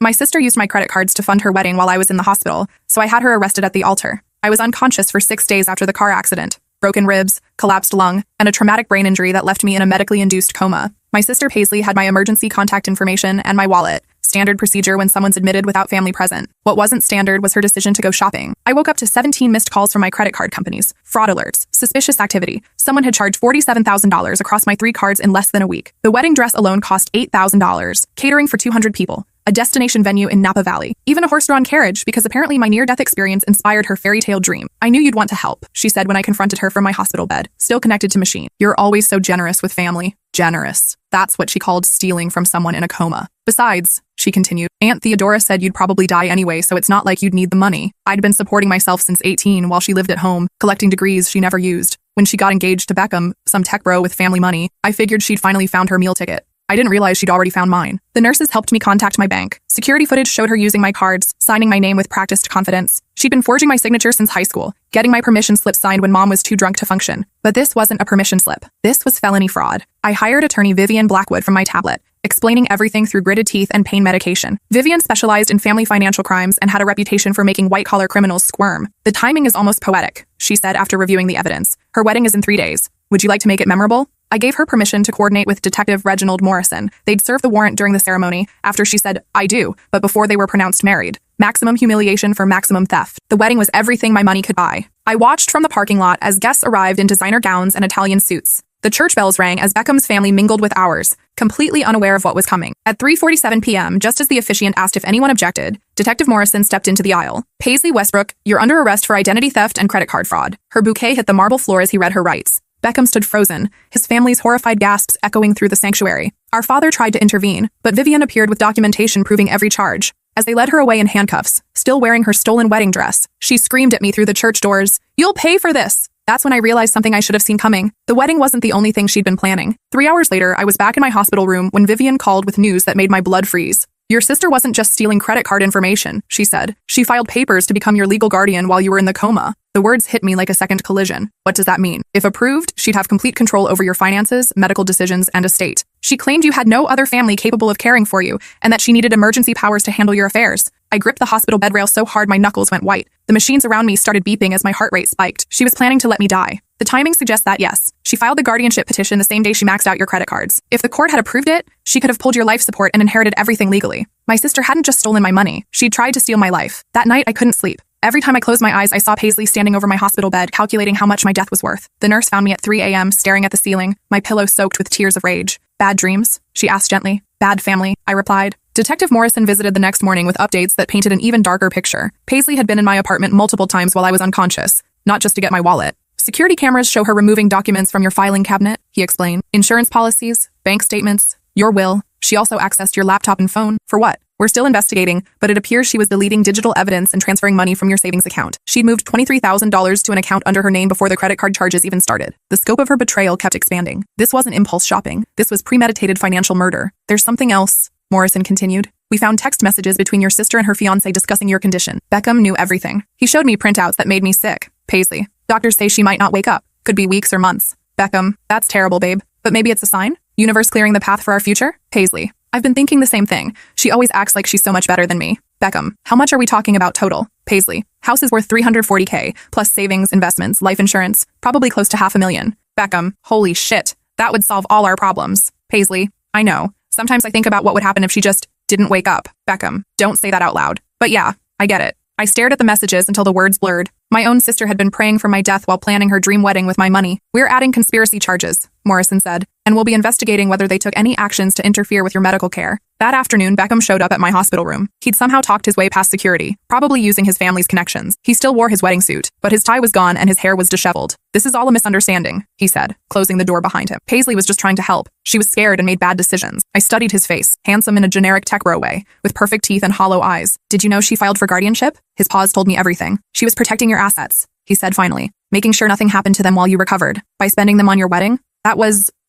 My sister used my credit cards to fund her wedding while I was in the hospital, so I had her arrested at the altar. I was unconscious for 6 days after the car accident. Broken ribs, collapsed lung, and a traumatic brain injury that left me in a medically induced coma. My sister Paisley had my emergency contact information and my wallet. Standard procedure when someone's admitted without family present. What wasn't standard was her decision to go shopping. I woke up to 17 missed calls from my credit card companies, fraud alerts, suspicious activity. Someone had charged $47,000 across my 3 cards in less than a week. The wedding dress alone cost $8,000, catering for 200 people. A destination venue in Napa Valley. Even a horse-drawn carriage because apparently my near-death experience inspired her fairy tale dream. I knew you'd want to help, she said when I confronted her from my hospital bed, still connected to machine. You're always so generous with family. Generous. That's what she called stealing from someone in a coma. Besides, she continued, Aunt Theodora said you'd probably die anyway, so it's not like you'd need the money. I'd been supporting myself since 18 while she lived at home, collecting degrees she never used. When she got engaged to Beckham, some tech bro with family money, I figured she'd finally found her meal ticket. I didn't realize she'd already found mine. The nurses helped me contact my bank. Security footage showed her using my cards, signing my name with practiced confidence. She'd been forging my signature since high school, getting my permission slip signed when mom was too drunk to function. But this wasn't a permission slip. This was felony fraud. I hired attorney Vivian Blackwood from my tablet, explaining everything through gritted teeth and pain medication. Vivian specialized in family financial crimes and had a reputation for making white-collar criminals squirm. The timing is almost poetic, she said after reviewing the evidence. Her wedding is in 3 days. Would you like to make it memorable? I gave her permission to coordinate with Detective Reginald Morrison. They'd serve the warrant during the ceremony, after she said, I do, but before they were pronounced married. Maximum humiliation for maximum theft. The wedding was everything my money could buy. I watched from the parking lot as guests arrived in designer gowns and Italian suits. The church bells rang as Beckham's family mingled with ours, completely unaware of what was coming. At 3:47 p.m., just as the officiant asked if anyone objected, Detective Morrison stepped into the aisle. Paisley Westbrook, you're under arrest for identity theft and credit card fraud. Her bouquet hit the marble floor as he read her rights. Beckham stood frozen, his family's horrified gasps echoing through the sanctuary. Our father tried to intervene, but Vivian appeared with documentation proving every charge. As they led her away in handcuffs, still wearing her stolen wedding dress, she screamed at me through the church doors, "You'll pay for this!" That's when I realized something I should have seen coming. The wedding wasn't the only thing she'd been planning. 3 hours later, I was back in my hospital room when Vivian called with news that made my blood freeze. Your sister wasn't just stealing credit card information, she said. She filed papers to become your legal guardian while you were in the coma. The words hit me like a second collision. What does that mean? If approved, she'd have complete control over your finances, medical decisions, and estate. She claimed you had no other family capable of caring for you, and that she needed emergency powers to handle your affairs. I gripped the hospital bed rail so hard my knuckles went white. The machines around me started beeping as my heart rate spiked. She was planning to let me die. The timing suggests that, yes. She filed the guardianship petition the same day she maxed out your credit cards. If the court had approved it, she could have pulled your life support and inherited everything legally. My sister hadn't just stolen my money. She'd tried to steal my life. That night, I couldn't sleep. Every time I closed my eyes, I saw Paisley standing over my hospital bed, calculating how much my death was worth. The nurse found me at 3 a.m., staring at the ceiling, my pillow soaked with tears of rage. Bad dreams? She asked gently. Bad family, I replied. Detective Morrison visited the next morning with updates that painted an even darker picture. Paisley had been in my apartment multiple times while I was unconscious, not just to get my wallet. Security cameras show her removing documents from your filing cabinet, he explained. Insurance policies, bank statements, your will. She also accessed your laptop and phone. For what? We're still investigating, but it appears she was deleting digital evidence and transferring money from your savings account. She'd moved $23,000 to an account under her name before the credit card charges even started. The scope of her betrayal kept expanding. This wasn't impulse shopping. This was premeditated financial murder. There's something else, Morrison continued. We found text messages between your sister and her fiancé discussing your condition. Beckham knew everything. He showed me printouts that made me sick. Paisley. Doctors say she might not wake up. Could be weeks or months. Beckham. That's terrible, babe. But maybe it's a sign? Universe clearing the path for our future? Paisley. I've been thinking the same thing. She always acts like she's so much better than me. Beckham. How much are we talking about total? Paisley. House is worth $340K, plus savings, investments, life insurance, probably close to $500,000. Beckham. Holy shit. That would solve all our problems. Paisley. I know. Sometimes I think about what would happen if she just didn't wake up. Beckham. Don't say that out loud. But yeah, I get it. I stared at the messages until the words blurred. My own sister had been praying for my death while planning her dream wedding with my money. We're adding conspiracy charges, Morrison said, and we'll be investigating whether they took any actions to interfere with your medical care. That afternoon, Beckham showed up at my hospital room. He'd somehow talked his way past security, probably using his family's connections. He still wore his wedding suit, but his tie was gone and his hair was disheveled. This is all a misunderstanding, he said, closing the door behind him. Paisley was just trying to help. She was scared and made bad decisions. I studied his face, handsome in a generic tech bro way, with perfect teeth and hollow eyes. Did you know she filed for guardianship? His pause told me everything. She was protecting your assets, he said finally, making sure nothing happened to them while you recovered. By spending them on your wedding?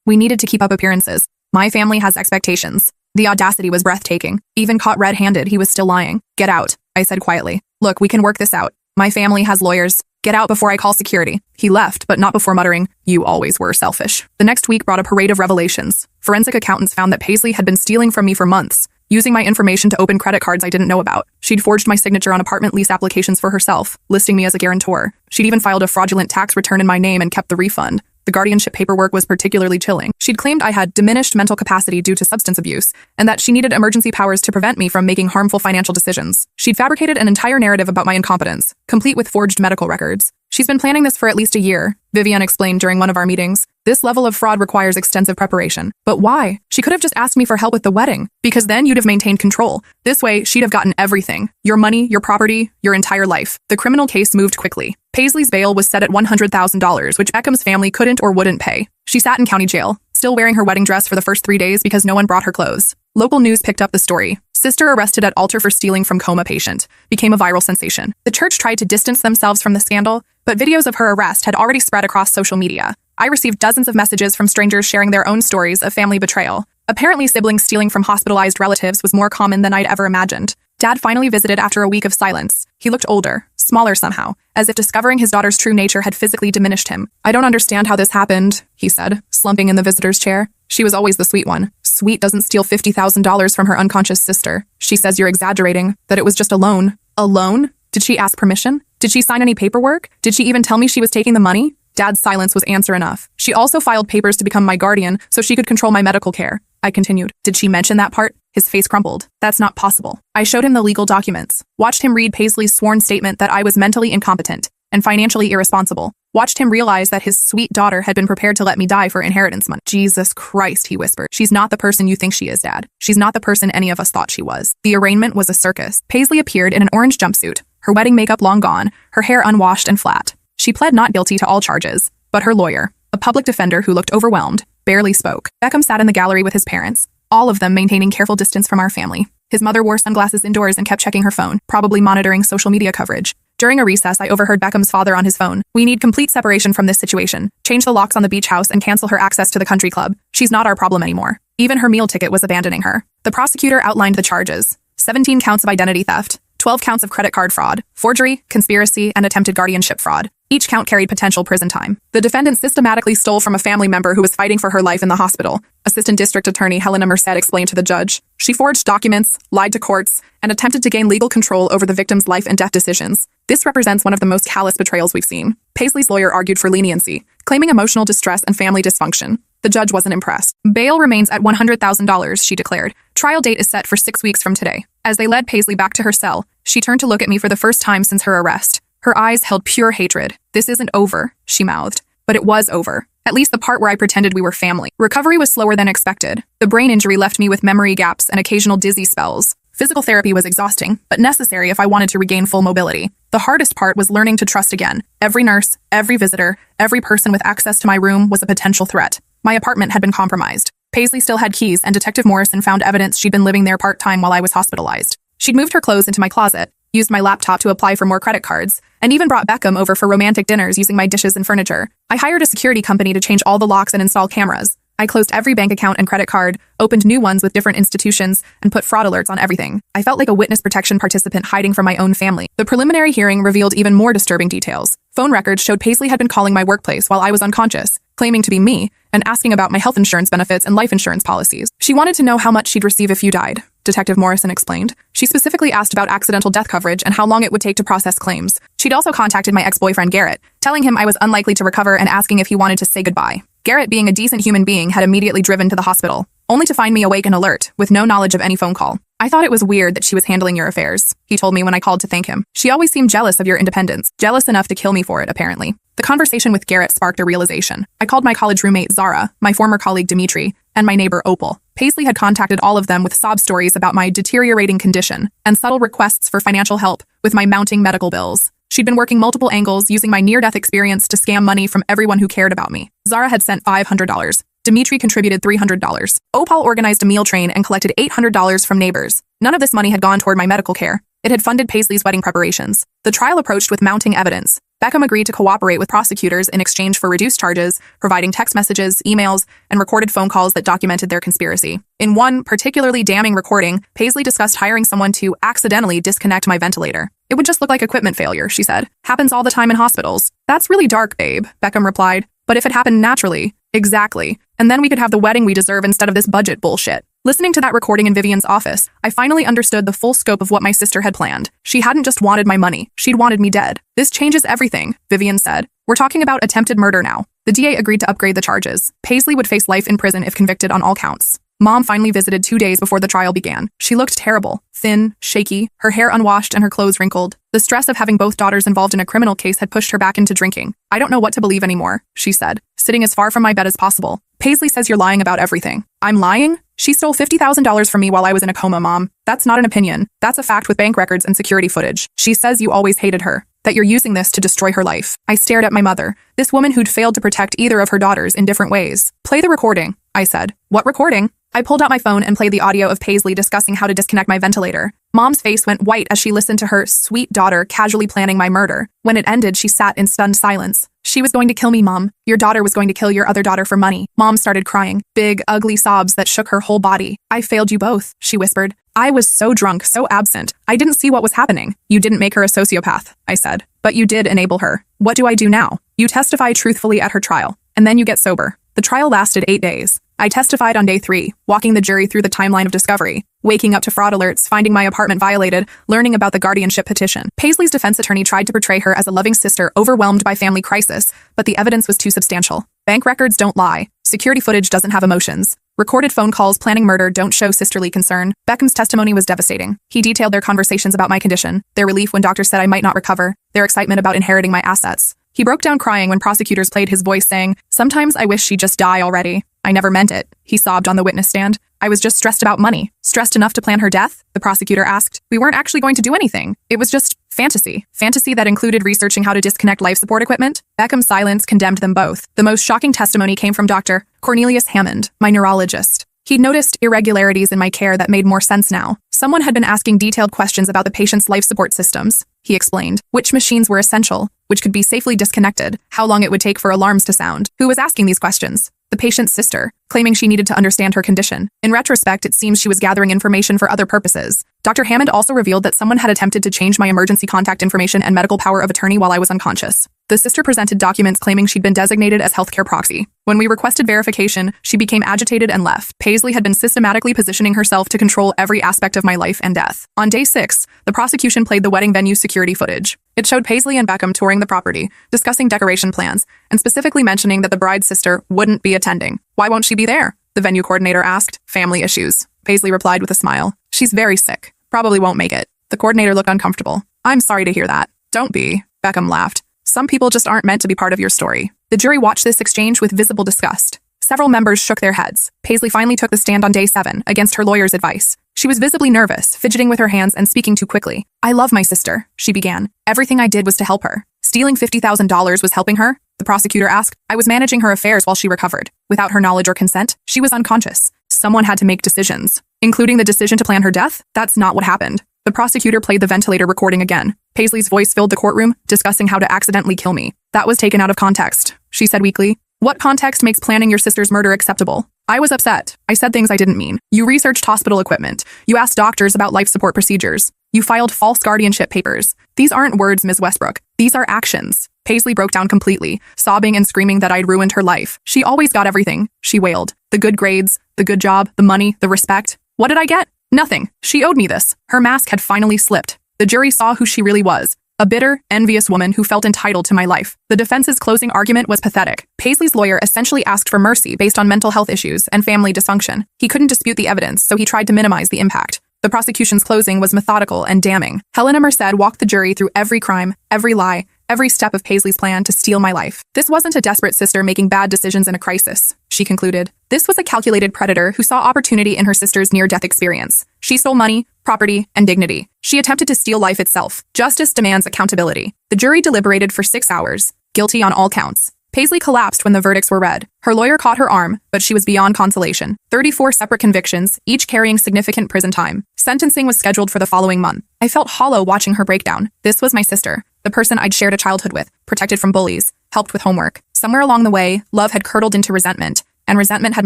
We needed to keep up appearances. My family has expectations. The audacity was breathtaking. Even caught red-handed, he was still lying. Get out, I said quietly. Look, we can work this out. My family has lawyers. Get out before I call security. He left, but not before muttering, you always were selfish. The next week brought a parade of revelations. Forensic accountants found that Paisley had been stealing from me for months. using my information to open credit cards I didn't know about. She'd forged my signature on apartment lease applications for herself, listing me as a guarantor. She'd even filed a fraudulent tax return in my name and kept the refund. The guardianship paperwork was particularly chilling. She'd claimed I had diminished mental capacity due to substance abuse, and that she needed emergency powers to prevent me from making harmful financial decisions. She'd fabricated an entire narrative about my incompetence, complete with forged medical records. She's been planning this for at least a year, Vivian explained during one of our meetings. This level of fraud requires extensive preparation. But why? She could have just asked me for help with the wedding, because then you'd have maintained control. This way, she'd have gotten everything. Your money, your property, your entire life. The criminal case moved quickly. Paisley's bail was set at $100,000, which Beckham's family couldn't or wouldn't pay. She sat in county jail, still wearing her wedding dress for the first 3 days because no one brought her clothes. Local news picked up the story. Sister arrested at altar for stealing from coma patient. Became a viral sensation. The church tried to distance themselves from the scandal, but videos of her arrest had already spread across social media. I received dozens of messages from strangers sharing their own stories of family betrayal. Apparently, siblings stealing from hospitalized relatives was more common than I'd ever imagined. Dad finally visited after a week of silence. He looked older, smaller somehow, as if discovering his daughter's true nature had physically diminished him. I don't understand how this happened, he said, slumping in the visitor's chair. She was always the sweet one. Sweet doesn't steal $50,000 from her unconscious sister. She says you're exaggerating, that it was just a loan. A loan? Did she ask permission? Did she sign any paperwork? Did she even tell me she was taking the money? Dad's silence was answer enough. She also filed papers to become my guardian so she could control my medical care. I continued. Did she mention that part? His face crumpled. That's not possible. I showed him the legal documents. Watched him read Paisley's sworn statement that I was mentally incompetent and financially irresponsible. Watched him realize that his sweet daughter had been prepared to let me die for inheritance money. Jesus Christ, he whispered. She's not the person you think she is, Dad. She's not the person any of us thought she was. The arraignment was a circus. Paisley appeared in an orange jumpsuit, her wedding makeup long gone, her hair unwashed and flat. She pled not guilty to all charges, but her lawyer, a public defender who looked overwhelmed, barely spoke. Beckham sat in the gallery with his parents, all of them maintaining careful distance from our family. His mother wore sunglasses indoors and kept checking her phone, probably monitoring social media coverage. During a recess, I overheard Beckham's father on his phone. We need complete separation from this situation. Change the locks on the beach house and cancel her access to the country club. She's not our problem anymore. Even her meal ticket was abandoning her. The prosecutor outlined the charges. 17 counts of identity theft, 12 counts of credit card fraud, forgery, conspiracy, and attempted guardianship fraud. Each count carried potential prison time. The defendant systematically stole from a family member who was fighting for her life in the hospital. Assistant District Attorney Helena Merced explained to the judge. She forged documents, lied to courts, and attempted to gain legal control over the victim's life and death decisions. This represents one of the most callous betrayals we've seen. Paisley's lawyer argued for leniency, claiming emotional distress and family dysfunction. The judge wasn't impressed. Bail remains at $100,000, she declared. Trial date is set for 6 weeks from today. As they led Paisley back to her cell, she turned to look at me for the first time since her arrest. Her eyes held pure hatred. This isn't over, she mouthed. But it was over. At least the part where I pretended we were family. Recovery was slower than expected. The brain injury left me with memory gaps and occasional dizzy spells. Physical therapy was exhausting, but necessary if I wanted to regain full mobility. The hardest part was learning to trust again. Every nurse, every visitor, every person with access to my room was a potential threat. My apartment had been compromised. Paisley still had keys, and Detective Morrison found evidence she'd been living there part-time while I was hospitalized. She'd moved her clothes into my closet, used my laptop to apply for more credit cards, and even brought Beckham over for romantic dinners using my dishes and furniture. I hired a security company to change all the locks and install cameras. I closed every bank account and credit card, opened new ones with different institutions, and put fraud alerts on everything. I felt like a witness protection participant hiding from my own family. The preliminary hearing revealed even more disturbing details. Phone records showed Paisley had been calling my workplace while I was unconscious, claiming to be me, and asking about my health insurance benefits and life insurance policies. She wanted to know how much she'd receive if you died, Detective Morrison explained. She specifically asked about accidental death coverage and how long it would take to process claims. She'd also contacted my ex-boyfriend Garrett, telling him I was unlikely to recover and asking if he wanted to say goodbye. Garrett, being a decent human being, had immediately driven to the hospital, only to find me awake and alert, with no knowledge of any phone call. I thought it was weird that she was handling your affairs, he told me when I called to thank him. She always seemed jealous of your independence, jealous enough to kill me for it, apparently. The conversation with Garrett sparked a realization. I called my college roommate Zara, my former colleague Dimitri, and my neighbor Opal. Paisley had contacted all of them with sob stories about my deteriorating condition and subtle requests for financial help with my mounting medical bills. She'd been working multiple angles, using my near-death experience to scam money from everyone who cared about me. Zara had sent $500. Dimitri contributed $300. Opal organized a meal train and collected $800 from neighbors. None of this money had gone toward my medical care. It had funded Paisley's wedding preparations. The trial approached with mounting evidence. Beckham agreed to cooperate with prosecutors in exchange for reduced charges, providing text messages, emails, and recorded phone calls that documented their conspiracy. In one particularly damning recording, Paisley discussed hiring someone to accidentally disconnect my ventilator. It would just look like equipment failure, she said. Happens all the time in hospitals. That's really dark, babe, Beckham replied. But if it happened naturally, exactly. And then we could have the wedding we deserve instead of this budget bullshit. Listening to that recording in Vivian's office, I finally understood the full scope of what my sister had planned. She hadn't just wanted my money, she'd wanted me dead. This changes everything, Vivian said. We're talking about attempted murder now. The DA agreed to upgrade the charges. Paisley would face life in prison if convicted on all counts. Mom finally visited 2 days before the trial began. She looked terrible, thin, shaky, her hair unwashed and her clothes wrinkled. The stress of having both daughters involved in a criminal case had pushed her back into drinking. I don't know what to believe anymore, she said, sitting as far from my bed as possible. Paisley says you're lying about everything. I'm lying? She stole $50,000 from me while I was in a coma, Mom. That's not an opinion. That's a fact with bank records and security footage. She says you always hated her, that you're using this to destroy her life. I stared at my mother, this woman who'd failed to protect either of her daughters in different ways. Play the recording, I said. What recording? I pulled out my phone and played the audio of Paisley discussing how to disconnect my ventilator. Mom's face went white as she listened to her sweet daughter casually planning my murder. When it ended, she sat in stunned silence. She was going to kill me, Mom. Your daughter was going to kill your other daughter for money. Mom started crying, big, ugly sobs that shook her whole body. I failed you both, she whispered. I was so drunk, so absent. I didn't see what was happening. You didn't make her a sociopath, I said. But you did enable her. What do I do now? You testify truthfully at her trial, and then you get sober. The trial lasted 8 days. I testified on day 3, walking the jury through the timeline of discovery, waking up to fraud alerts, finding my apartment violated, learning about the guardianship petition. Paisley's defense attorney tried to portray her as a loving sister overwhelmed by family crisis, but the evidence was too substantial. Bank records don't lie. Security footage doesn't have emotions. Recorded phone calls planning murder don't show sisterly concern. Beckham's testimony was devastating. He detailed their conversations about my condition, their relief when doctors said I might not recover, their excitement about inheriting my assets. He broke down crying when prosecutors played his voice saying, "Sometimes I wish she'd just die already. I never meant it," he sobbed on the witness stand. I was just stressed about money. Stressed enough to plan her death? The prosecutor asked. We weren't actually going to do anything. It was just fantasy. Fantasy that included researching how to disconnect life support equipment. Beckham's silence condemned them both. The most shocking testimony came from Dr. Cornelius Hammond, my neurologist. He'd noticed irregularities in my care that made more sense now. Someone had been asking detailed questions about the patient's life support systems, he explained. Which machines were essential, which could be safely disconnected, how long it would take for alarms to sound. Who was asking these questions? The patient's sister, claiming she needed to understand her condition. In retrospect, it seems she was gathering information for other purposes. Dr. Hammond also revealed that someone had attempted to change my emergency contact information and medical power of attorney while I was unconscious. The sister presented documents claiming she'd been designated as healthcare proxy. When we requested verification, she became agitated and left. Paisley had been systematically positioning herself to control every aspect of my life and death. On day 6, the prosecution played the wedding venue security footage. It showed Paisley and Beckham touring the property, discussing decoration plans, and specifically mentioning that the bride's sister wouldn't be attending. Why won't she be there? The venue coordinator asked. Family issues. Paisley replied with a smile. She's very sick. Probably won't make it. The coordinator looked uncomfortable. I'm sorry to hear that. Don't be. Beckham laughed. Some people just aren't meant to be part of your story. The jury watched this exchange with visible disgust. Several members shook their heads. Paisley finally took the stand on day 7, against her lawyer's advice. She was visibly nervous, fidgeting with her hands and speaking too quickly. I love my sister, she began. Everything I did was to help her. Stealing $50,000 was helping her? The prosecutor asked. I was managing her affairs while she recovered. Without her knowledge or consent, she was unconscious. Someone had to make decisions, including the decision to plan her death. That's not what happened. The prosecutor played the ventilator recording again. Paisley's voice filled the courtroom, discussing how to accidentally kill me. That was taken out of context, she said weakly. What context makes planning your sister's murder acceptable? I was upset. I said things I didn't mean. You researched hospital equipment. You asked doctors about life support procedures. You filed false guardianship papers. These aren't words, Ms. Westbrook. These are actions. Paisley broke down completely, sobbing and screaming that I'd ruined her life. She always got everything, she wailed. The good grades, the good job, the money, the respect. What did I get? Nothing. She owed me this. Her mask had finally slipped. The jury saw who she really was. A bitter, envious woman who felt entitled to my life. The defense's closing argument was pathetic. Paisley's lawyer essentially asked for mercy based on mental health issues and family dysfunction. He couldn't dispute the evidence, so he tried to minimize the impact. The prosecution's closing was methodical and damning. Helena Merced walked the jury through every crime, every lie, every step of Paisley's plan to steal my life. This wasn't a desperate sister making bad decisions in a crisis, she concluded. This was a calculated predator who saw opportunity in her sister's near-death experience. She stole money, property, and dignity. She attempted to steal life itself. Justice demands accountability. The jury deliberated for 6 hours, guilty on all counts. Paisley collapsed when the verdicts were read. Her lawyer caught her arm, but she was beyond consolation. 34 separate convictions, each carrying significant prison time. Sentencing was scheduled for the following month. I felt hollow watching her breakdown. This was my sister, the person I'd shared a childhood with, protected from bullies, helped with homework. Somewhere along the way, love had curdled into resentment, and resentment had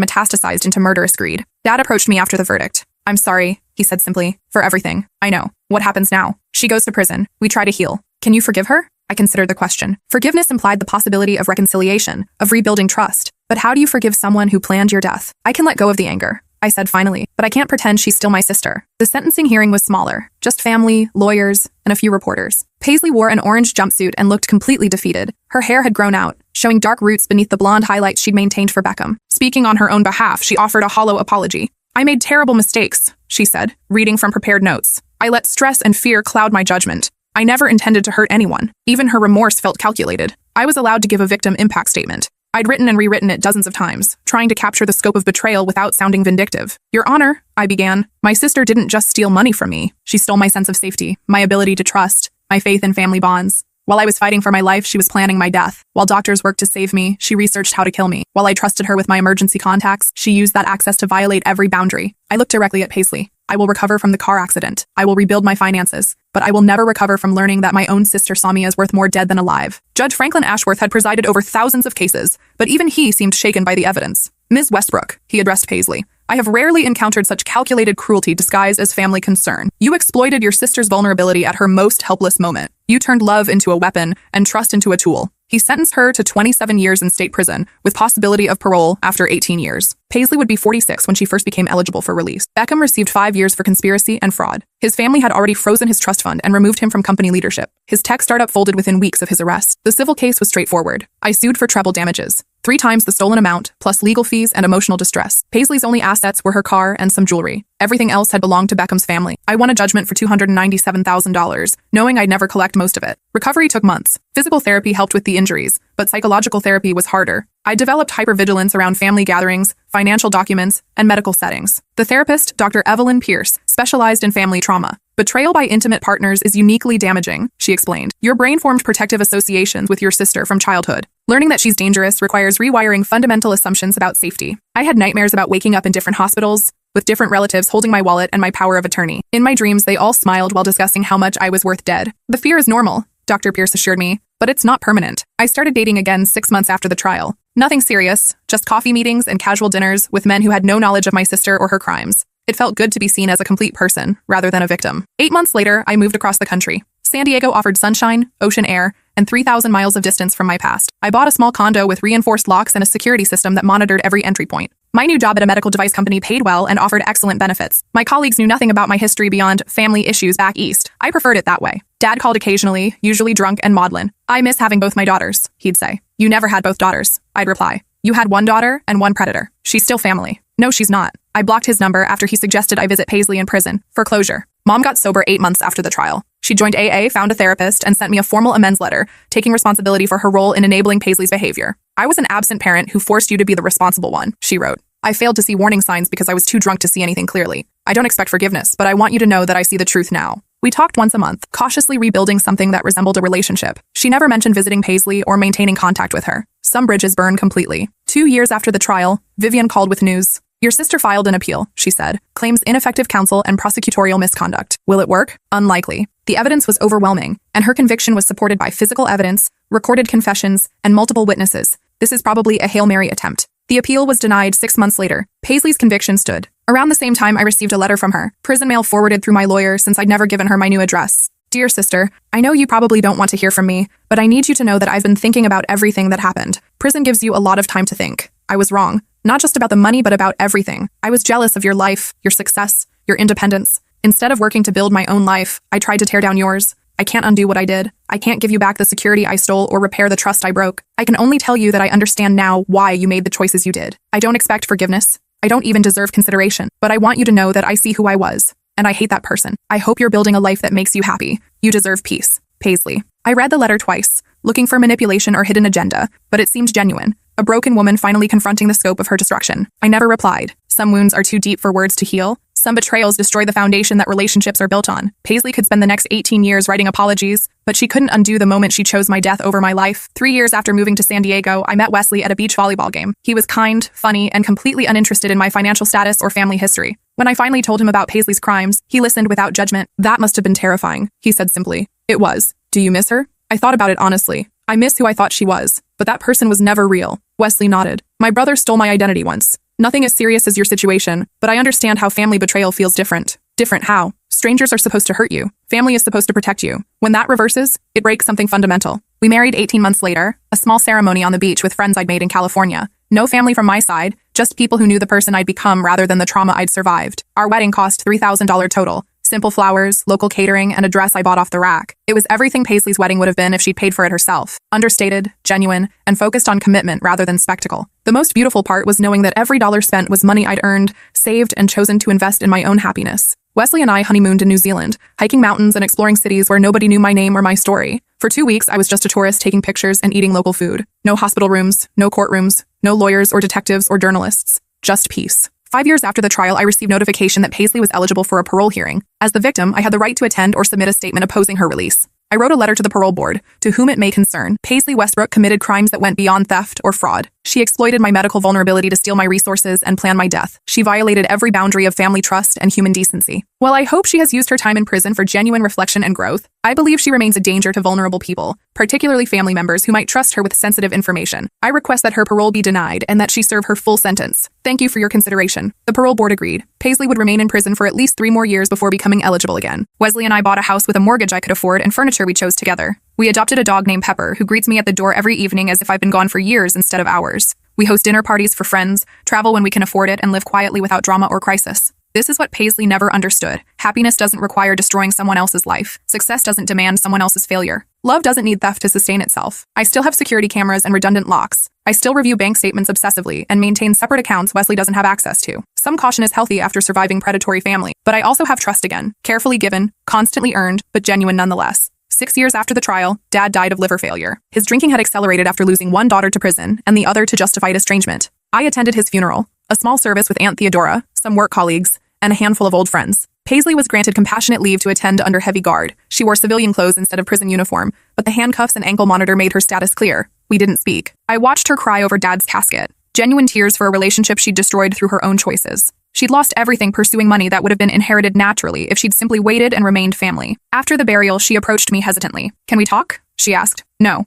metastasized into murderous greed. Dad approached me after the verdict. I'm sorry, he said simply, for everything. I know. What happens now? She goes to prison. We try to heal. Can you forgive her? I considered the question. Forgiveness implied the possibility of reconciliation, of rebuilding trust. But how do you forgive someone who planned your death? I can let go of the anger. I said finally, but I can't pretend she's still my sister. The sentencing hearing was smaller, just family, lawyers, and a few reporters. Paisley wore an orange jumpsuit and looked completely defeated. Her hair had grown out, showing dark roots beneath the blonde highlights she'd maintained for Beckham. Speaking on her own behalf, she offered a hollow apology. I made terrible mistakes, she said, reading from prepared notes. I let stress and fear cloud my judgment. I never intended to hurt anyone. Even her remorse felt calculated. I was allowed to give a victim impact statement. I'd written and rewritten it dozens of times, trying to capture the scope of betrayal without sounding vindictive. Your Honor, I began, my sister didn't just steal money from me. She stole my sense of safety, my ability to trust, my faith in family bonds. While I was fighting for my life, she was planning my death. While doctors worked to save me, she researched how to kill me. While I trusted her with my emergency contacts, she used that access to violate every boundary. I looked directly at Paisley. I will recover from the car accident. I will rebuild my finances. But I will never recover from learning that my own sister saw me as worth more dead than alive. Judge Franklin Ashworth had presided over thousands of cases, but even he seemed shaken by the evidence. Ms. Westbrook, he addressed Paisley. I have rarely encountered such calculated cruelty disguised as family concern. You exploited your sister's vulnerability at her most helpless moment. You turned love into a weapon and trust into a tool. He sentenced her to 27 years in state prison, with possibility of parole after 18 years. Paisley would be 46 when she first became eligible for release. Beckham received 5 years for conspiracy and fraud. His family had already frozen his trust fund and removed him from company leadership. His tech startup folded within weeks of his arrest. The civil case was straightforward. I sued for treble damages, 3 times the stolen amount, plus legal fees and emotional distress. Paisley's only assets were her car and some jewelry. Everything else had belonged to Beckham's family. I won a judgment for $297,000, knowing I'd never collect most of it. Recovery took months. Physical therapy helped with the injuries, but psychological therapy was harder. I developed hypervigilance around family gatherings, financial documents, and medical settings. The therapist, Dr. Evelyn Pierce, specialized in family trauma. Betrayal by intimate partners is uniquely damaging, she explained. Your brain formed protective associations with your sister from childhood. Learning that she's dangerous requires rewiring fundamental assumptions about safety. I had nightmares about waking up in different hospitals, with different relatives holding my wallet and my power of attorney. In my dreams, they all smiled while discussing how much I was worth dead. The fear is normal, Dr. Pierce assured me, but it's not permanent. I started dating again 6 months after the trial. Nothing serious, just coffee meetings and casual dinners with men who had no knowledge of my sister or her crimes. It felt good to be seen as a complete person, rather than a victim. 8 months later, I moved across the country. San Diego offered sunshine, ocean air, and 3,000 miles of distance from my past. I bought a small condo with reinforced locks and a security system that monitored every entry point. My new job at a medical device company paid well and offered excellent benefits. My colleagues knew nothing about my history beyond family issues back east. I preferred it that way. Dad called occasionally, usually drunk and maudlin. I miss having both my daughters, he'd say. You never had both daughters, I'd reply. You had one daughter and one predator. She's still family. No, she's not. I blocked his number after he suggested I visit Paisley in prison for closure. Mom got sober 8 months after the trial. She joined AA, found a therapist, and sent me a formal amends letter, taking responsibility for her role in enabling Paisley's behavior. I was an absent parent who forced you to be the responsible one, she wrote. I failed to see warning signs because I was too drunk to see anything clearly. I don't expect forgiveness, but I want you to know that I see the truth now. We talked once a month, cautiously rebuilding something that resembled a relationship. She never mentioned visiting Paisley or maintaining contact with her. Some bridges burned completely. 2 years after the trial, Vivian called with news. Your sister filed an appeal, she said, claims ineffective counsel and prosecutorial misconduct. Will it work? Unlikely. The evidence was overwhelming, and her conviction was supported by physical evidence, recorded confessions, and multiple witnesses. This is probably a Hail Mary attempt. The appeal was denied 6 months later. Paisley's conviction stood. Around the same time, I received a letter from her, prison mail forwarded through my lawyer since I'd never given her my new address. Dear sister, I know you probably don't want to hear from me, but I need you to know that I've been thinking about everything that happened. Prison gives you a lot of time to think. I was wrong. Not just about the money, but about everything. I was jealous of your life, your success, your independence. Instead of working to build my own life, I tried to tear down yours. I can't undo what I did. I can't give you back the security I stole or repair the trust I broke. I can only tell you that I understand now why you made the choices you did. I don't expect forgiveness. I don't even deserve consideration, but I want you to know that I see who I was, and I hate that person. I hope you're building a life that makes you happy. You deserve peace. Paisley. I read the letter twice, looking for manipulation or hidden agenda, but it seemed genuine. A broken woman finally confronting the scope of her destruction. I never replied. Some wounds are too deep for words to heal. Some betrayals destroy the foundation that relationships are built on. Paisley could spend the next 18 years writing apologies, but she couldn't undo the moment she chose my death over my life. 3 years after moving to San Diego, I met Wesley at a beach volleyball game. He was kind, funny, and completely uninterested in my financial status or family history. When I finally told him about Paisley's crimes, he listened without judgment. That must have been terrifying, he said simply. It was. Do you miss her? I thought about it honestly. I miss who I thought she was, but that person was never real. Wesley nodded. My brother stole my identity once. Nothing as serious as your situation, but I understand how family betrayal feels different. Different how? Strangers are supposed to hurt you. Family is supposed to protect you. When that reverses, it breaks something fundamental. We married 18 months later, a small ceremony on the beach with friends I'd made in California. No family from my side, just people who knew the person I'd become rather than the trauma I'd survived. Our wedding cost $3,000 total. Simple flowers, local catering, and a dress I bought off the rack. It was everything Paisley's wedding would have been if she'd paid for it herself. Understated, genuine, and focused on commitment rather than spectacle. The most beautiful part was knowing that every dollar spent was money I'd earned, saved, and chosen to invest in my own happiness. Wesley and I honeymooned in New Zealand, hiking mountains and exploring cities where nobody knew my name or my story. For 2 weeks, I was just a tourist taking pictures and eating local food. No hospital rooms, no courtrooms, no lawyers or detectives or journalists. Just peace. 5 years after the trial, I received notification that Paisley was eligible for a parole hearing. As the victim, I had the right to attend or submit a statement opposing her release. I wrote a letter to the parole board, to whom it may concern. Paisley Westbrook committed crimes that went beyond theft or fraud. She exploited my medical vulnerability to steal my resources and plan my death. She violated every boundary of family trust and human decency. While I hope she has used her time in prison for genuine reflection and growth, I believe she remains a danger to vulnerable people, particularly family members who might trust her with sensitive information. I request that her parole be denied and that she serve her full sentence. Thank you for your consideration. The parole board agreed. Paisley would remain in prison for at least 3 more years before becoming eligible again. Wesley and I bought a house with a mortgage I could afford and furniture we chose together. We adopted a dog named Pepper, who greets me at the door every evening as if I've been gone for years instead of hours. We host dinner parties for friends, travel when we can afford it, and live quietly without drama or crisis. This is what Paisley never understood. Happiness doesn't require destroying someone else's life. Success doesn't demand someone else's failure. Love doesn't need theft to sustain itself. I still have security cameras and redundant locks. I still review bank statements obsessively and maintain separate accounts Wesley doesn't have access to. Some caution is healthy after surviving predatory family, but I also have trust again. Carefully given, constantly earned, but genuine nonetheless. 6 years after the trial, Dad died of liver failure. His drinking had accelerated after losing one daughter to prison and the other to justified estrangement. I attended his funeral, a small service with Aunt Theodora, some work colleagues, and a handful of old friends. Paisley was granted compassionate leave to attend under heavy guard. She wore civilian clothes instead of prison uniform, but the handcuffs and ankle monitor made her status clear. We didn't speak. I watched her cry over Dad's casket. Genuine tears for a relationship she'd destroyed through her own choices. She'd lost everything pursuing money that would have been inherited naturally if she'd simply waited and remained family. After the burial, she approached me hesitantly. "Can we talk?" she asked. "No.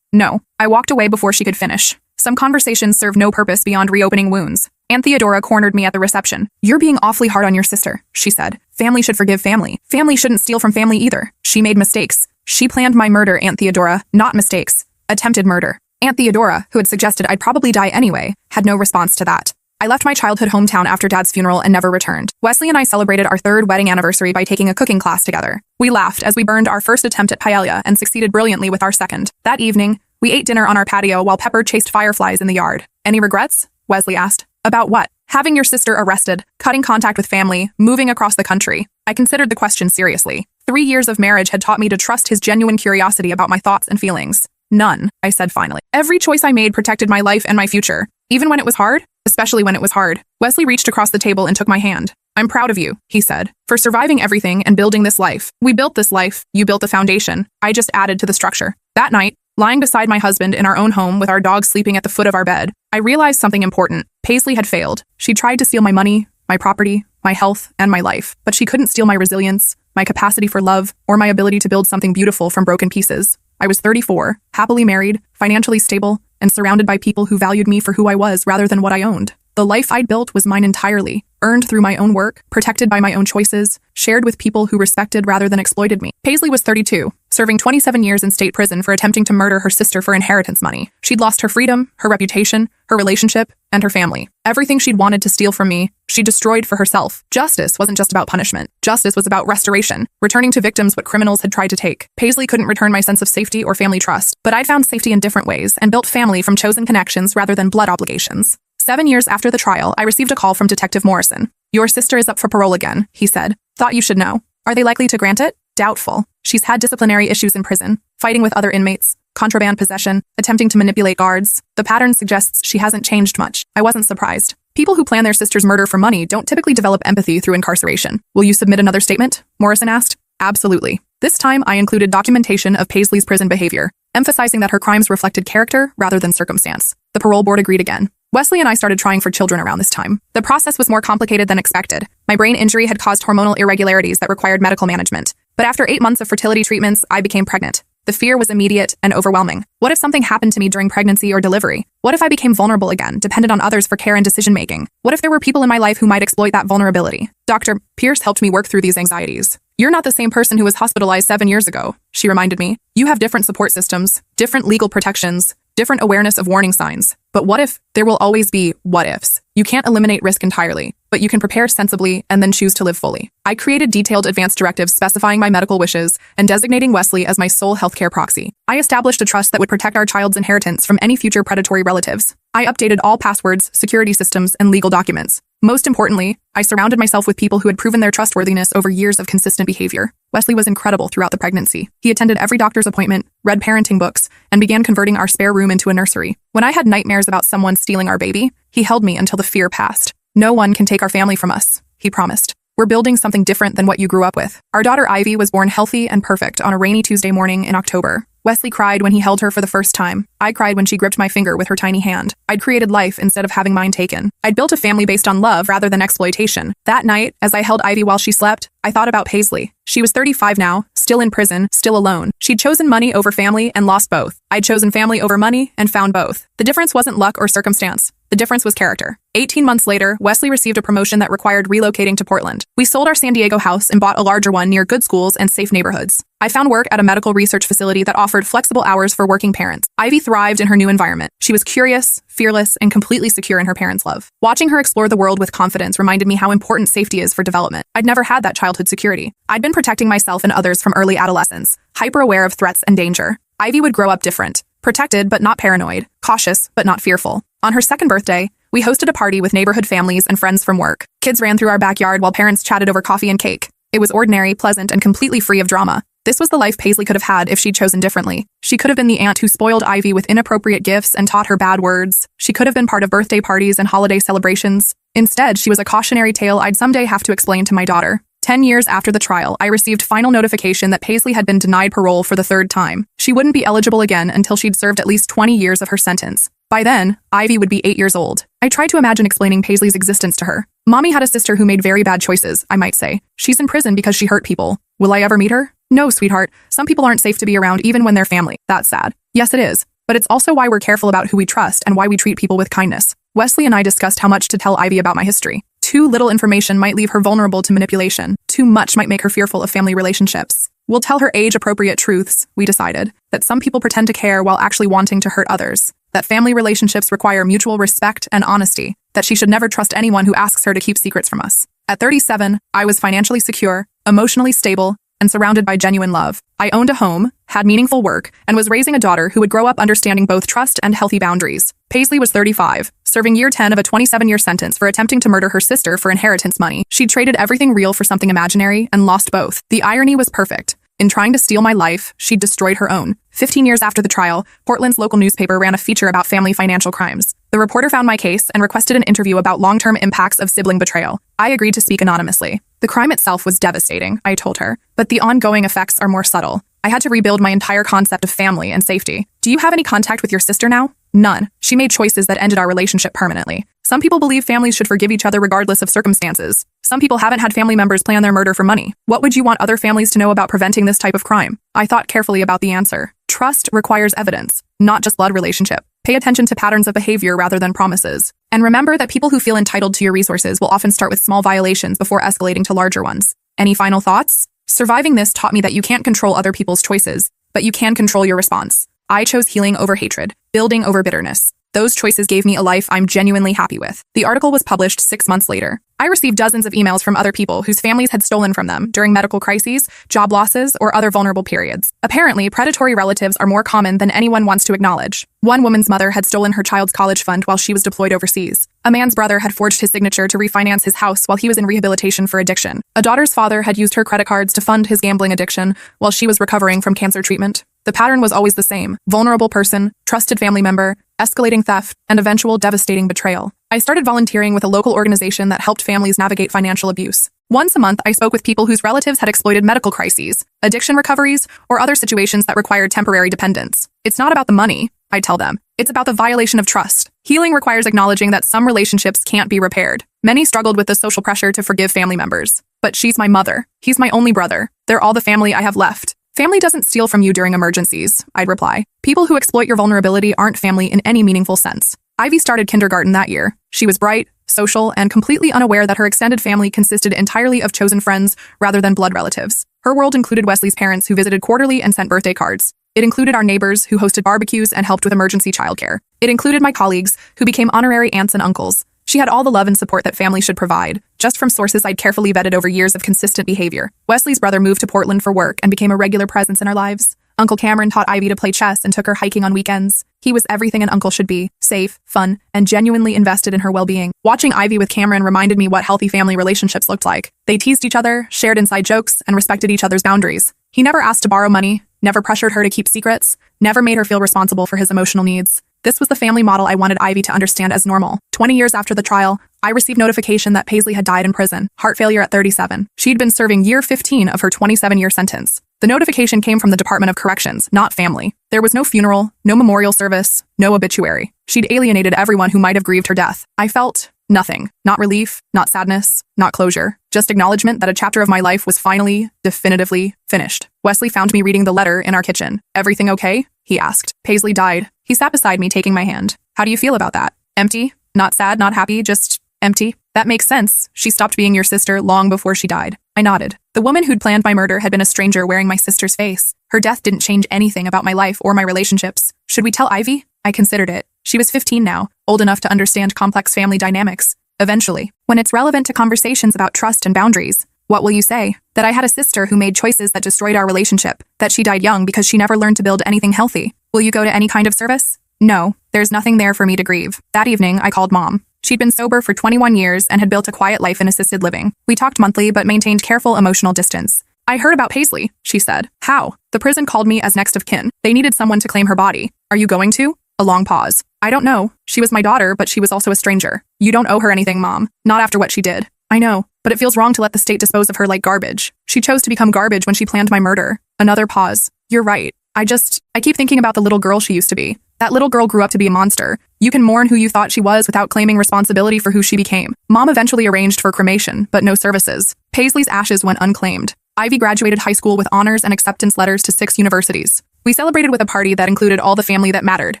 No." I walked away before she could finish. Some conversations serve no purpose beyond reopening wounds. Aunt Theodora cornered me at the reception. "You're being awfully hard on your sister," she said. "Family should forgive family. Family shouldn't steal from family either. She made mistakes. She planned my murder, Aunt Theodora, not mistakes. Attempted murder." Aunt Theodora, who had suggested I'd probably die anyway, had no response to that. I left my childhood hometown after Dad's funeral and never returned. Wesley and I celebrated our 3rd wedding anniversary by taking a cooking class together. We laughed as we burned our first attempt at paella and succeeded brilliantly with our second. That evening, we ate dinner on our patio while Pepper chased fireflies in the yard. "Any regrets?" Wesley asked. "About what?" "Having your sister arrested, cutting contact with family, moving across the country." I considered the question seriously. 3 years of marriage had taught me to trust his genuine curiosity about my thoughts and feelings. "None," I said finally. "Every choice I made protected my life and my future. Even when it was hard, especially when it was hard." Wesley reached across the table and took my hand. "I'm proud of you," he said, "for surviving everything and building this life. We built this life, you built the foundation. I just added to the structure." That night, lying beside my husband in our own home with our dog sleeping at the foot of our bed, I realized something important. Paisley had failed. She tried to steal my money, my property, my health, and my life, but she couldn't steal my resilience, my capacity for love, or my ability to build something beautiful from broken pieces. I was 34, happily married, financially stable, and surrounded by people who valued me for who I was rather than what I owned. The life I'd built was mine entirely, earned through my own work, protected by my own choices, shared with people who respected rather than exploited me. Paisley was 32, serving 27 years in state prison for attempting to murder her sister for inheritance money. She'd lost her freedom, her reputation, her relationship, and her family. Everything she'd wanted to steal from me, she destroyed for herself. Justice wasn't just about punishment. Justice was about restoration, returning to victims what criminals had tried to take. Paisley couldn't return my sense of safety or family trust, but I'd found safety in different ways and built family from chosen connections rather than blood obligations. 7 years after the trial, I received a call from Detective Morrison. "Your sister is up for parole again," he said. "Thought you should know." "Are they likely to grant it?" "Doubtful. She's had disciplinary issues in prison, fighting with other inmates, contraband possession, attempting to manipulate guards. The pattern suggests she hasn't changed much." I wasn't surprised. People who plan their sister's murder for money don't typically develop empathy through incarceration. "Will you submit another statement?" Morrison asked. "Absolutely." This time, I included documentation of Paisley's prison behavior, emphasizing that her crimes reflected character rather than circumstance. The parole board agreed again. Wesley and I started trying for children around this time. The process was more complicated than expected. My brain injury had caused hormonal irregularities that required medical management. But after 8 months of fertility treatments, I became pregnant. The fear was immediate and overwhelming. What if something happened to me during pregnancy or delivery? What if I became vulnerable again, dependent on others for care and decision-making? What if there were people in my life who might exploit that vulnerability? Dr. Pierce helped me work through these anxieties. "You're not the same person who was hospitalized 7 years ago," she reminded me. "You have different support systems, different legal protections, different awareness of warning signs. But what if? There will always be what ifs. You can't eliminate risk entirely, but you can prepare sensibly and then choose to live fully. I created detailed advance directives specifying my medical wishes and designating Wesley as my sole healthcare proxy. I established a trust that would protect our child's inheritance from any future predatory relatives. I updated all passwords, security systems, and legal documents. Most importantly, I surrounded myself with people who had proven their trustworthiness over years of consistent behavior. Wesley was incredible throughout the pregnancy. He attended every doctor's appointment, read parenting books, and began converting our spare room into a nursery. When I had nightmares about someone stealing our baby, he held me until the fear passed. No one can take our family from us, he promised. We're building something different than what you grew up with. Our daughter Ivy was born healthy and perfect on a rainy Tuesday morning in October. Wesley cried when he held her for the first time. I cried when she gripped my finger with her tiny hand. I'd created life instead of having mine taken. I'd built a family based on love rather than exploitation. That night, as I held Ivy while she slept, I thought about Paisley. She was 35 now, still in prison, still alone. She'd chosen money over family and lost both. I'd chosen family over money and found both. The difference wasn't luck or circumstance. The difference was character. 18 months later, Wesley received a promotion that required relocating to Portland. We sold our San Diego house and bought a larger one near good schools and safe neighborhoods. I found work at a medical research facility that offered flexible hours for working parents. Ivy thrived in her new environment. She was curious, fearless, and completely secure in her parents' love. Watching her explore the world with confidence reminded me how important safety is for development. I'd never had that childhood security. I'd been protecting myself and others from early adolescence, hyper-aware of threats and danger. Ivy would grow up different, protected but not paranoid, cautious but not fearful. On her second birthday, we hosted a party with neighborhood families and friends from work. Kids ran through our backyard while parents chatted over coffee and cake. It was ordinary, pleasant, and completely free of drama. This was the life Paisley could have had if she'd chosen differently. She could have been the aunt who spoiled Ivy with inappropriate gifts and taught her bad words. She could have been part of birthday parties and holiday celebrations. Instead, she was a cautionary tale I'd someday have to explain to my daughter. 10 years after the trial, I received final notification that Paisley had been denied parole for the third time. She wouldn't be eligible again until she'd served at least 20 years of her sentence. By then, Ivy would be 8 years old. I tried to imagine explaining Paisley's existence to her. Mommy had a sister who made very bad choices, I might say. She's in prison because she hurt people. Will I ever meet her? No, sweetheart. Some people aren't safe to be around even when they're family. That's sad. Yes, it is. But it's also why we're careful about who we trust and why we treat people with kindness. Wesley and I discussed how much to tell Ivy about my history. Too little information might leave her vulnerable to manipulation. Too much might make her fearful of family relationships. We'll tell her age-appropriate truths, we decided. That some people pretend to care while actually wanting to hurt others. That family relationships require mutual respect and honesty. That she should never trust anyone who asks her to keep secrets from us. At 37, I was financially secure, emotionally stable, and surrounded by genuine love. I owned a home, had meaningful work, and was raising a daughter who would grow up understanding both trust and healthy boundaries. Paisley was 35, serving year 10 of a 27-year sentence for attempting to murder her sister for inheritance money. She'd traded everything real for something imaginary and lost both. The irony was perfect. In trying to steal my life, she'd destroyed her own. 15 years after the trial, Portland's local newspaper ran a feature about family financial crimes. The reporter found my case and requested an interview about long-term impacts of sibling betrayal. I agreed to speak anonymously. The crime itself was devastating, I told her, but the ongoing effects are more subtle. I had to rebuild my entire concept of family and safety. Do you have any contact with your sister now? None. She made choices that ended our relationship permanently. Some people believe families should forgive each other regardless of circumstances. Some people haven't had family members plan their murder for money. What would you want other families to know about preventing this type of crime? I thought carefully about the answer. Trust requires evidence, not just blood relationship. Pay attention to patterns of behavior rather than promises. And remember that people who feel entitled to your resources will often start with small violations before escalating to larger ones. Any final thoughts? Surviving this taught me that you can't control other people's choices, but you can control your response. I chose healing over hatred, building over bitterness. Those choices gave me a life I'm genuinely happy with. The article was published 6 months later. I received dozens of emails from other people whose families had stolen from them during medical crises, job losses, or other vulnerable periods. Apparently, predatory relatives are more common than anyone wants to acknowledge. One woman's mother had stolen her child's college fund while she was deployed overseas. A man's brother had forged his signature to refinance his house while he was in rehabilitation for addiction. A daughter's father had used her credit cards to fund his gambling addiction while she was recovering from cancer treatment. The pattern was always the same: vulnerable person, trusted family member, escalating theft, and eventual devastating betrayal. I started volunteering with a local organization that helped families navigate financial abuse. Once a month, I spoke with people whose relatives had exploited medical crises, addiction recoveries, or other situations that required temporary dependence. It's not about the money, I tell them. It's about the violation of trust. Healing requires acknowledging that some relationships can't be repaired. Many struggled with the social pressure to forgive family members. But she's my mother. He's my only brother. They're all the family I have left. Family doesn't steal from you during emergencies, I'd reply. People who exploit your vulnerability aren't family in any meaningful sense. Ivy started kindergarten that year. She was bright, social, and completely unaware that her extended family consisted entirely of chosen friends rather than blood relatives. Her world included Wesley's parents who visited quarterly and sent birthday cards. It included our neighbors who hosted barbecues and helped with emergency childcare. It included my colleagues who became honorary aunts and uncles. She had all the love and support that family should provide, just from sources I'd carefully vetted over years of consistent behavior. Wesley's brother moved to Portland for work and became a regular presence in our lives. Uncle Cameron taught Ivy to play chess and took her hiking on weekends. He was everything an uncle should be: safe, fun, and genuinely invested in her well-being. Watching Ivy with Cameron reminded me what healthy family relationships looked like. They teased each other, shared inside jokes, and respected each other's boundaries. He never asked to borrow money, never pressured her to keep secrets, never made her feel responsible for his emotional needs. This was the family model I wanted Ivy to understand as normal. 20 years after the trial, I received notification that Paisley had died in prison, heart failure at 37. She'd been serving year 15 of her 27-year sentence. The notification came from the Department of Corrections, not family. There was no funeral, no memorial service, no obituary. She'd alienated everyone who might have grieved her death. I felt nothing. Not relief, not sadness, not closure. Just acknowledgement that a chapter of my life was finally, definitively finished. Wesley found me reading the letter in our kitchen. "Everything okay?" he asked. "Paisley died." He sat beside me, taking my hand. "How do you feel about that?" "Empty. Not sad, not happy, just empty." "That makes sense. She stopped being your sister long before she died." I nodded. The woman who'd planned my murder had been a stranger wearing my sister's face. Her death didn't change anything about my life or my relationships. Should we tell Ivy? I considered it. She was 15 now, old enough to understand complex family dynamics. Eventually, when it's relevant to conversations about trust and boundaries, what will you say? That I had a sister who made choices that destroyed our relationship, that she died young because she never learned to build anything healthy. Will you go to any kind of service? No, there's nothing there for me to grieve. That evening, I called Mom. She'd been sober for 21 years and had built a quiet life in assisted living. We talked monthly but maintained careful emotional distance. "I heard about Paisley," she said. "How?" "The prison called me as next of kin. They needed someone to claim her body. Are you going to?" A long pause. "I don't know. She was my daughter, but she was also a stranger." "You don't owe her anything, Mom. Not after what she did." "I know, but it feels wrong to let the state dispose of her like garbage. She chose to become garbage when she planned my murder." Another pause. "You're right. I keep thinking about the little girl she used to be. That little girl grew up to be a monster. You can mourn who you thought she was without claiming responsibility for who she became." Mom eventually arranged for cremation, but no services. Paisley's ashes went unclaimed. Ivy graduated high school with honors and acceptance letters to 6 universities. We celebrated with a party that included all the family that mattered,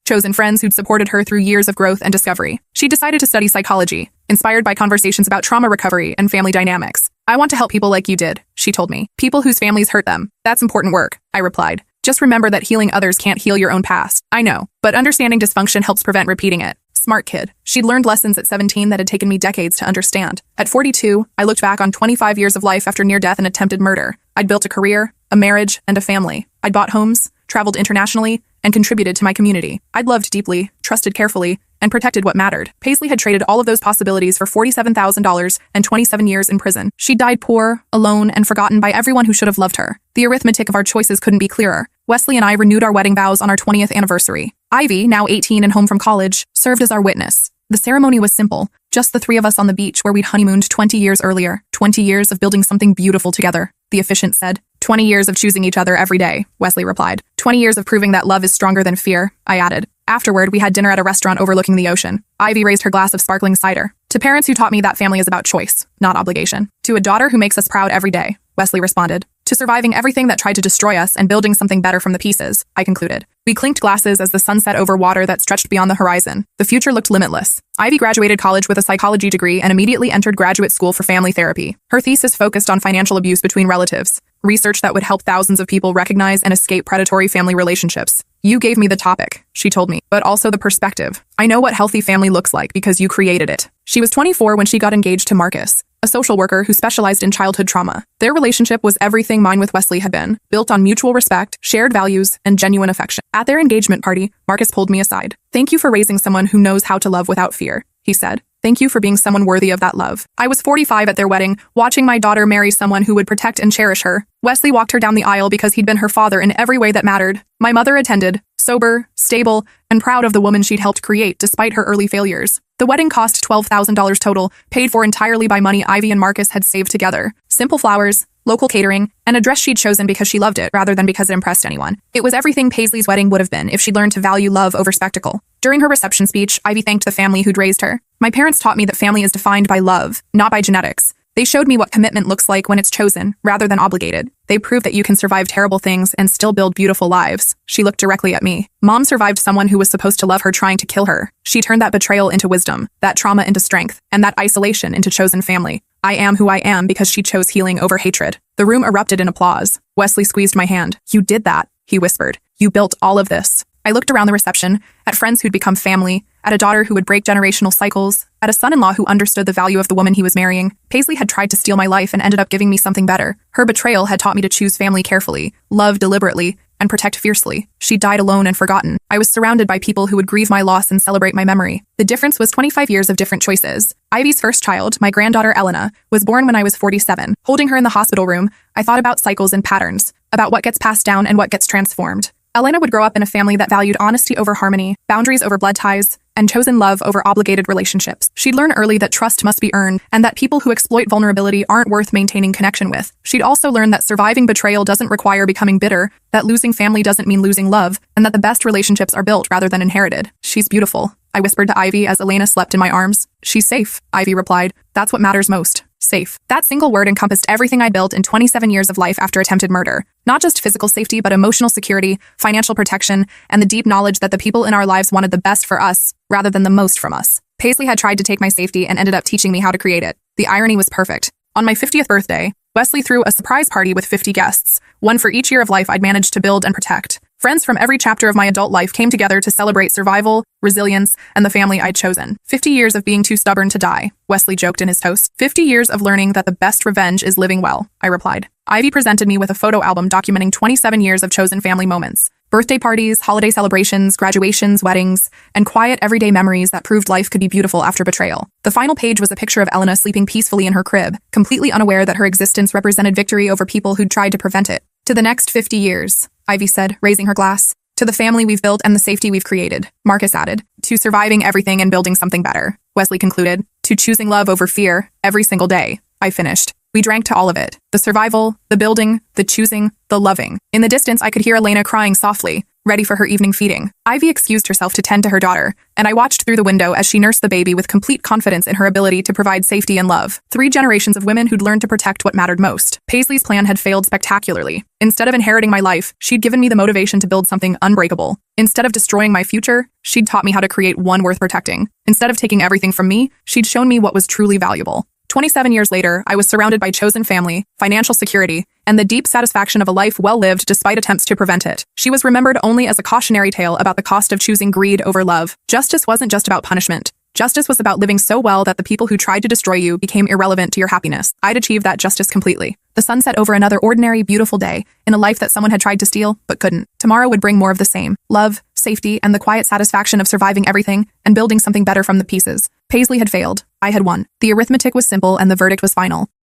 chosen friends who'd supported her through years of growth and discovery. She decided to study psychology, inspired by conversations about trauma recovery and family dynamics. "I want to help people like you did," she told me. "People whose families hurt them. That's important work," I replied. "Just remember that healing others can't heal your own past." "I know, but understanding dysfunction helps prevent repeating it." Smart kid. She'd learned lessons at 17 that had taken me decades to understand. At 42, I looked back on 25 years of life after near-death and attempted murder. I'd built a career, a marriage, and a family. I'd bought homes, traveled internationally, and contributed to my community. I'd loved deeply, trusted carefully, and protected what mattered. Paisley had traded all of those possibilities for $47,000 and 27 years in prison. She died poor, alone, and forgotten by everyone who should have loved her. The arithmetic of our choices couldn't be clearer. Wesley and I renewed our wedding vows on our 20th anniversary. Ivy, now 18 and home from college, served as our witness. The ceremony was simple, just the 3 of us on the beach where we'd honeymooned 20 years earlier. 20 years of building something beautiful together, the officiant said. 20 years of choosing each other every day, Wesley replied. 20 years of proving that love is stronger than fear, I added. Afterward, we had dinner at a restaurant overlooking the ocean. Ivy raised her glass of sparkling cider. "To parents who taught me that family is about choice, not obligation. To a daughter who makes us proud every day," Wesley responded. "To surviving everything that tried to destroy us and building something better from the pieces," I concluded. We clinked glasses as the sun set over water that stretched beyond the horizon. The future looked limitless. Ivy graduated college with a psychology degree and immediately entered graduate school for family therapy. Her thesis focused on financial abuse between relatives, research that would help thousands of people recognize and escape predatory family relationships. "You gave me the topic," she told me, "but also the perspective. I know what healthy family looks like because you created it." She was 24 when she got engaged to Marcus, a social worker who specialized in childhood trauma. Their relationship was everything mine with Wesley had been, built on mutual respect, shared values, and genuine affection. At their engagement party, Marcus pulled me aside. "Thank you for raising someone who knows how to love without fear," he said. "Thank you for being someone worthy of that love." I was 45 at their wedding, watching my daughter marry someone who would protect and cherish her. Wesley walked her down the aisle because he'd been her father in every way that mattered. My mother attended, sober, stable, and proud of the woman she'd helped create despite her early failures. The wedding cost $12,000 total, paid for entirely by money Ivy and Marcus had saved together. Simple flowers, local catering, and a dress she'd chosen because she loved it rather than because it impressed anyone. It was everything Paisley's wedding would have been if she'd learned to value love over spectacle. During her reception speech, Ivy thanked the family who'd raised her. "My parents taught me that family is defined by love, not by genetics. They showed me what commitment looks like when it's chosen, rather than obligated. They proved that you can survive terrible things and still build beautiful lives." She looked directly at me. Mom survived someone who was supposed to love her trying to kill her. She turned that betrayal into wisdom, that trauma into strength, and that isolation into chosen family. I am who I am because she chose healing over hatred. The room erupted in applause. Wesley squeezed my hand. "You did that." he whispered. You built all of this. I looked around the reception, at friends who'd become family, at a daughter who would break generational cycles, at a son-in-law who understood the value of the woman he was marrying. Paisley had tried to steal my life and ended up giving me something better. Her betrayal had taught me to choose family carefully, love deliberately, and protect fiercely. She died alone and forgotten. I was surrounded by people who would grieve my loss and celebrate my memory. The difference was 25 years of different choices. Ivy's first child, my granddaughter Elena, was born when I was 47. Holding her in the hospital room, I thought about cycles and patterns, about what gets passed down and what gets transformed. Elena would grow up in a family that valued honesty over harmony, boundaries over blood ties, and chosen love over obligated relationships. She'd learn early that trust must be earned and that people who exploit vulnerability aren't worth maintaining connection with. She'd also learn that surviving betrayal doesn't require becoming bitter, that losing family doesn't mean losing love, and that the best relationships are built rather than inherited. She's beautiful, I whispered to Ivy as Elena slept in my arms. She's safe, Ivy replied. That's what matters most. Safe. That single word encompassed everything I built in 27 years of life after attempted murder. Not just physical safety, but emotional security, financial protection, and the deep knowledge that the people in our lives wanted the best for us, rather than the most from us. Paisley had tried to take my safety and ended up teaching me how to create it. The irony was perfect. On my 50th birthday, Wesley threw a surprise party with 50 guests, one for each year of life I'd managed to build and protect. Friends from every chapter of my adult life came together to celebrate survival, resilience, and the family I'd chosen. 50 years of being too stubborn to die, Wesley joked in his toast. 50 years of learning that the best revenge is living well, I replied. Ivy presented me with a photo album documenting 27 years of chosen family moments. Birthday parties, holiday celebrations, graduations, weddings, and quiet everyday memories that proved life could be beautiful after betrayal. The final page was a picture of Elena sleeping peacefully in her crib, completely unaware that her existence represented victory over people who'd tried to prevent it. To the next 50 years, Ivy said, raising her glass. To the family we've built and the safety we've created, Marcus added. To surviving everything and building something better, Wesley concluded. To choosing love over fear, every single day, I finished. We drank to all of it. The survival, the building, the choosing, the loving. In the distance, I could hear Elena crying softly, ready for her evening feeding. Ivy excused herself to tend to her daughter, and I watched through the window as she nursed the baby with complete confidence in her ability to provide safety and love. 3 generations of women who'd learned to protect what mattered most. Paisley's plan had failed spectacularly. Instead of inheriting my life, she'd given me the motivation to build something unbreakable. Instead of destroying my future, she'd taught me how to create one worth protecting. Instead of taking everything from me, she'd shown me what was truly valuable. 27 years later, I was surrounded by chosen family, financial security, and the deep satisfaction of a life well lived despite attempts to prevent it. She was remembered only as a cautionary tale about the cost of choosing greed over love. Justice wasn't just about punishment. Justice was about living so well that the people who tried to destroy you became irrelevant to your happiness. I'd achieved that justice completely. The sun set over another ordinary, beautiful day, in a life that someone had tried to steal, but couldn't. Tomorrow would bring more of the same. Love, safety, and the quiet satisfaction of surviving everything and building something better from the pieces. Paisley had failed. I had won. The arithmetic was simple and the verdict was final.